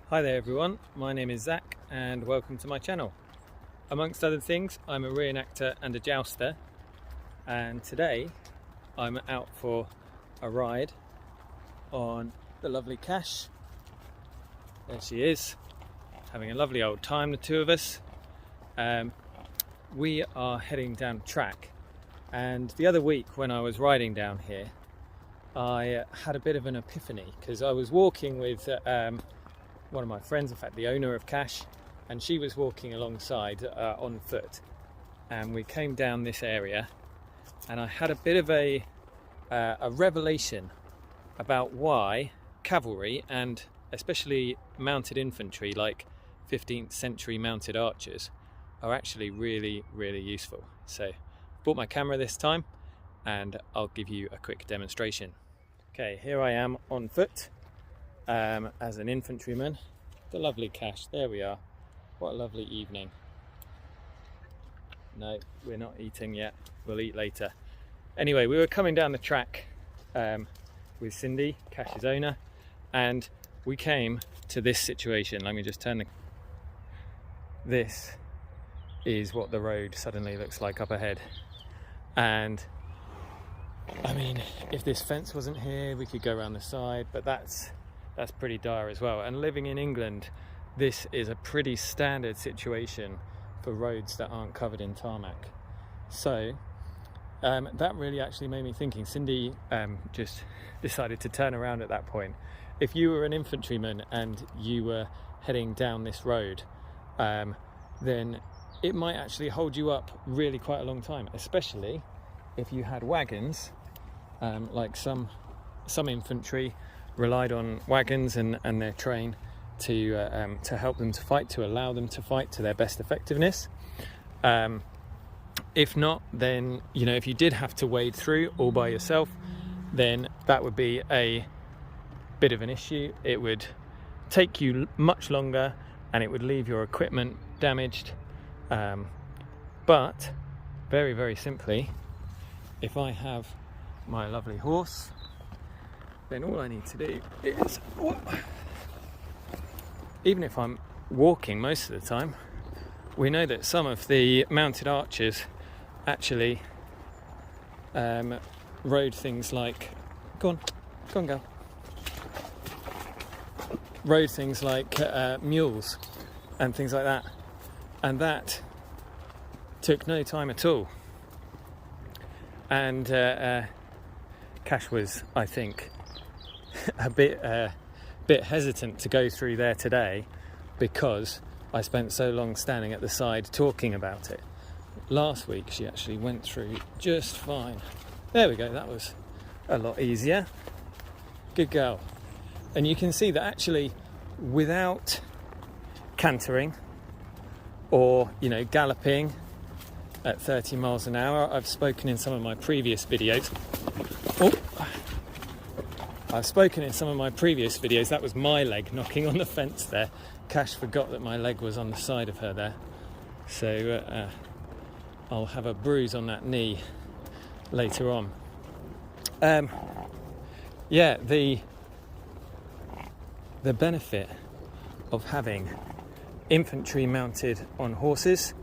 Hi there everyone, my name is Zach and welcome to my channel. Amongst other things, I'm a reenactor and a jouster, and today I'm out for a ride on the lovely Cash. There she is, having a lovely old time, the two of us. We are heading down track, and the other week when I was riding down here I had a bit of an epiphany, because I was walking with one of my friends, in fact the owner of Cash, and she was walking alongside on foot, and we came down this area and I had a bit of a revelation about why cavalry, and especially mounted infantry like 15th century mounted archers, are actually really useful. So I bought my camera this time and I'll give you a quick demonstration. Okay, here I am on foot as an infantryman. The lovely Cash, there we are. What a lovely evening. No, we're not eating yet, we'll eat later. Anyway, we were coming down the track with Cindy, Cash's owner, and we came to this situation. Let me just turn the... This is what the road suddenly looks like up ahead. And I mean, if this fence wasn't here, we could go around the side, but that's pretty dire as well. And living in England, this is a pretty standard situation for roads that aren't covered in tarmac. So that really actually made me thinking. Cindy just decided to turn around at that point. If you were an infantryman and you were heading down this road, then it might actually hold you up really quite a long time, especially if you had wagons. Like some infantry relied on wagons and their train to help them to fight, to allow them to fight to their best effectiveness. If not, then if you did have to wade through all by yourself, then that would be a bit of an issue. It would take you much longer and it would leave your equipment damaged. But very simply, if I have my lovely horse, then all I need to do is, even if I'm walking most of the time, we know that some of the mounted archers actually rode things like, go on girl, rode things like mules and things like that, and that took no time at all. And Cash was, I think, a bit hesitant to go through there today because I spent so long standing at the side talking about it. Last week she actually went through just fine. There we go, that was a lot easier. Good girl. And you can see that actually, without cantering or galloping at 30 miles an hour, I've spoken in some of my previous videos. That was my leg knocking on the fence there. Cash forgot that my leg was on the side of her there. So I'll have a bruise on that knee later on. Yeah, the benefit of having infantry mounted on horses,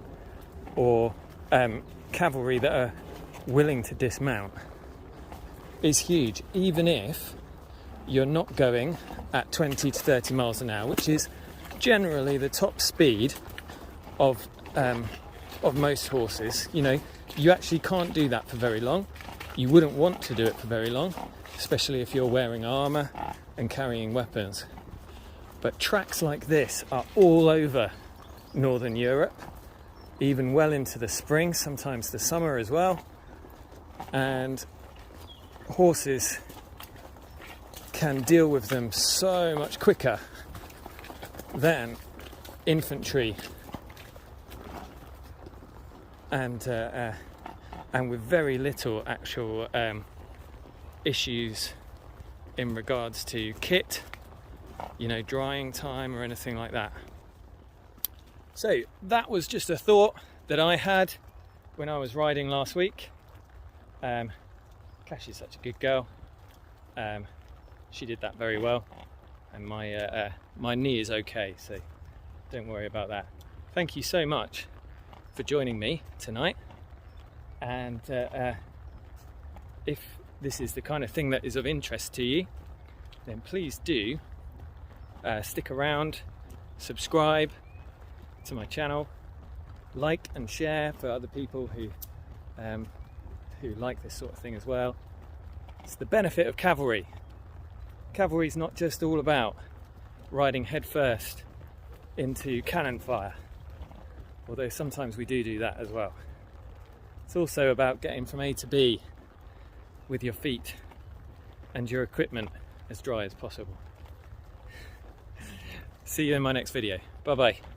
or cavalry that are willing to dismount, is huge, even if you're not going at 20 to 30 miles an hour, which is generally the top speed of most horses. You actually can't do that for very long. You wouldn't want to do it for very long, especially if you're wearing armour and carrying weapons. But tracks like this are all over Northern Europe, even well into the spring, sometimes the summer as well. And horses can deal with them so much quicker than infantry, and with very little actual issues in regards to kit, drying time or anything like that. So that was just a thought that I had when I was riding last week. Cash is such a good girl. She did that very well. and my knee is okay, so don't worry about that. Thank you so much for joining me tonight, and if this is the kind of thing that is of interest to you, then please do stick around, subscribe to my channel, like and share for other people who like this sort of thing as well. It's the benefit of cavalry. Cavalry's not just all about riding headfirst into cannon fire, although sometimes we do that as well. It's also about getting from A to B with your feet and your equipment as dry as possible. See you in my next video. Bye bye.